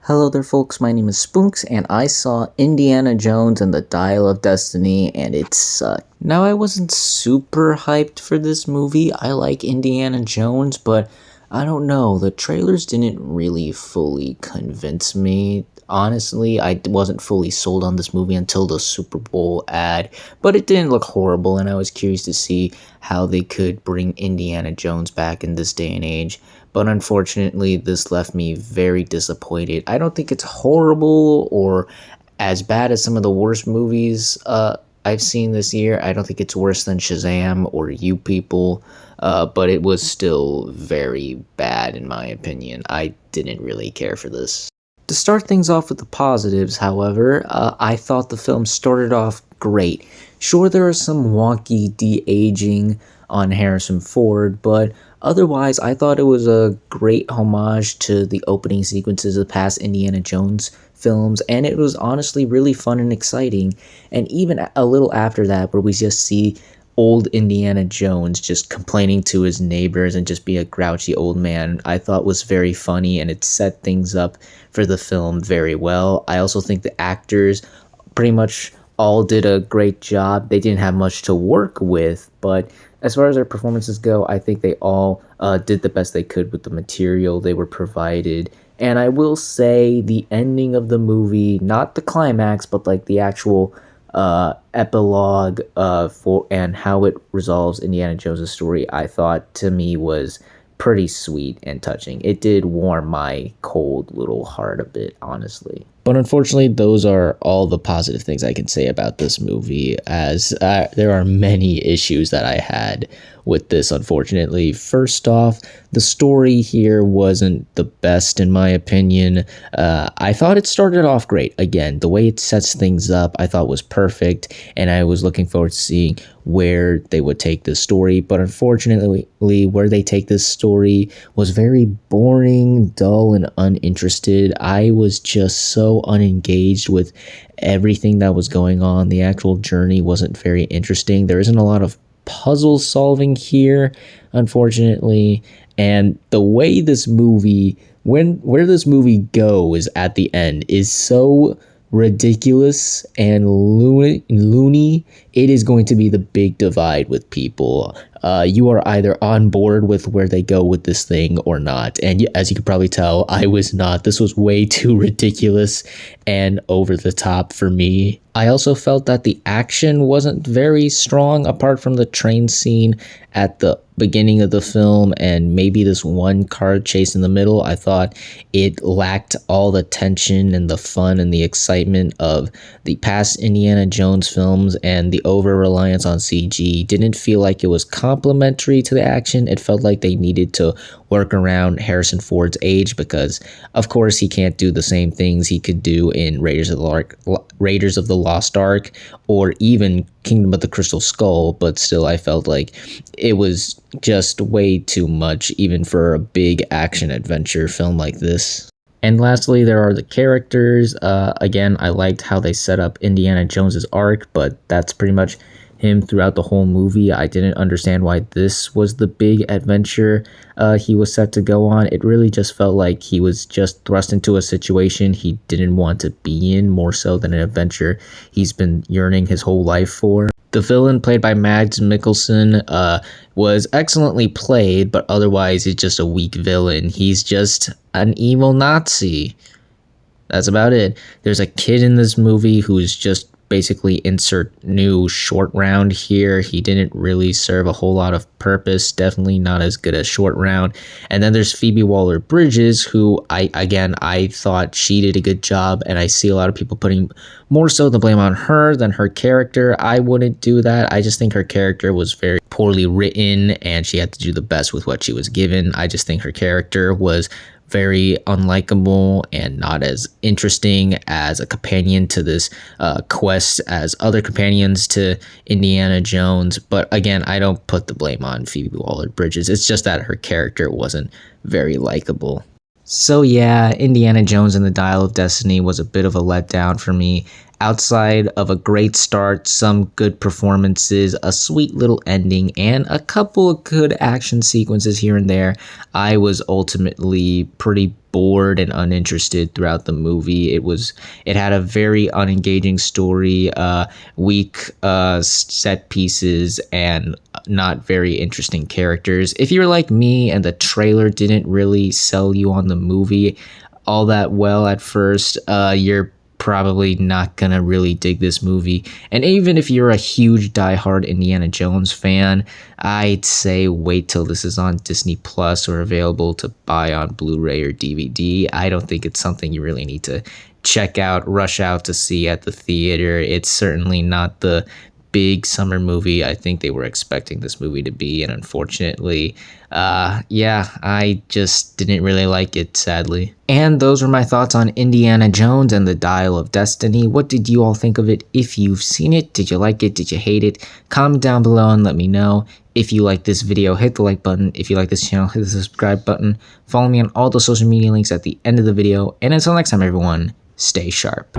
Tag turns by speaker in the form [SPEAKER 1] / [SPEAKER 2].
[SPEAKER 1] Hello there, folks. My name is Spoonks, and I saw Indiana Jones and the Dial of Destiny, and it sucked. Now, I wasn't super hyped for this movie. I like Indiana Jones, but I don't know. The trailers didn't really fully convince me. Honestly, I wasn't fully sold on this movie until the Super Bowl ad, but it didn't look horrible, and I was curious to see how they could bring Indiana Jones back in this day and age. But unfortunately, this left me very disappointed. I don't think it's horrible or as bad as some of the worst movies I've seen this year. I don't think it's worse than Shazam or You People, but it was still very bad in my opinion. I didn't really care for this. To start things off with the positives, however, I thought the film started off great. Sure, there are some wonky de-aging on Harrison Ford, but otherwise, I thought it was a great homage to the opening sequences of past Indiana Jones films, and it was honestly really fun and exciting. And even a little after that, where we just see old Indiana Jones just complaining to his neighbors and just be a grouchy old man, I thought was very funny, and it set things up for the film very well. I also think the actors pretty much all did a great job. They didn't have much to work with, but as far as their performances go, I think they all did the best they could with the material they were provided. And I will say the ending of the movie, not the climax, but like the actual epilogue for and how it resolves Indiana Jones' story, I thought to me was pretty sweet and touching. It did warm my cold little heart a bit, honestly. But unfortunately, those are all the positive things I can say about this movie, as there are many issues that I had with this, unfortunately. First off, the story here wasn't the best, in my opinion. I thought it started off great. Again, the way it sets things up, I thought was perfect, and I was looking forward to seeing where they would take this story. But unfortunately, where they take this story was very boring, dull, and uninterested. I was just so unengaged with everything that was going on. The actual journey wasn't very interesting. There isn't a lot of puzzle solving here, unfortunately. And the way this movie, where this movie goes at the end is so ridiculous and loony. It is going to be the big divide with people. You are either on board with where they go with this thing or not. And as you can probably tell, I was not. This was way too ridiculous and over the top for me. I also felt that the action wasn't very strong apart from the train scene at the beginning of the film and maybe this one car chase in the middle. I thought it lacked all the tension and the fun and the excitement of the past Indiana Jones films, and the over-reliance on CG didn't feel like it was complementary to the action. It felt like they needed to work around Harrison Ford's age because, of course, he can't do the same things he could do in Raiders of the Lost Ark or even Kingdom of the Crystal Skull, but still I felt like it was just way too much even for a big action adventure film like this. And lastly, there are the characters. Again, I liked how they set up Indiana Jones's arc, but that's pretty much him throughout the whole movie. I didn't understand why this was the big adventure he was set to go on. It really just felt like he was just thrust into a situation he didn't want to be in, more so than an adventure he's been yearning his whole life for. The villain, played by Mads Mikkelsen, was excellently played, but otherwise he's just a weak villain. He's just an evil Nazi. That's about it. There's a kid in this movie who's just basically insert new short round here. He didn't really serve a whole lot of purpose, definitely not as good as short round. And then there's Phoebe Waller-Bridges, who I thought she did a good job, and I see a lot of people putting more so the blame on her than her character. I wouldn't do that. I just think her character was very poorly written and she had to do the best with what she was given. I just think her character was very unlikable and not as interesting as a companion to this quest as other companions to Indiana Jones. But again, I don't put the blame on Phoebe Waller-Bridges. It's just that her character wasn't very likable. So yeah, Indiana Jones and the Dial of Destiny was a bit of a letdown for me. Outside of a great start, some good performances, a sweet little ending, and a couple of good action sequences here and there, I was ultimately pretty bored and uninterested throughout the movie. It had a very unengaging story, weak set pieces, and not very interesting characters. If you're like me and the trailer didn't really sell you on the movie all that well at first, you're probably not gonna really dig this movie. And even if you're a huge diehard Indiana Jones fan, I'd say wait till this is on Disney Plus or available to buy on Blu-ray or DVD. I don't think it's something you really need to rush out to see at the theater. It's certainly not the big summer movie I think they were expecting this movie to be, and unfortunately, I just didn't really like it, sadly. And those were my thoughts on Indiana Jones and the Dial of Destiny. What did you all think of it? If you've seen it, did you like it? Did you hate it? Comment down below and let me know. If you like this video, hit the like button. If you like this channel, hit the subscribe button. Follow me on all the social media links at the end of the video. And until next time, everyone, stay sharp.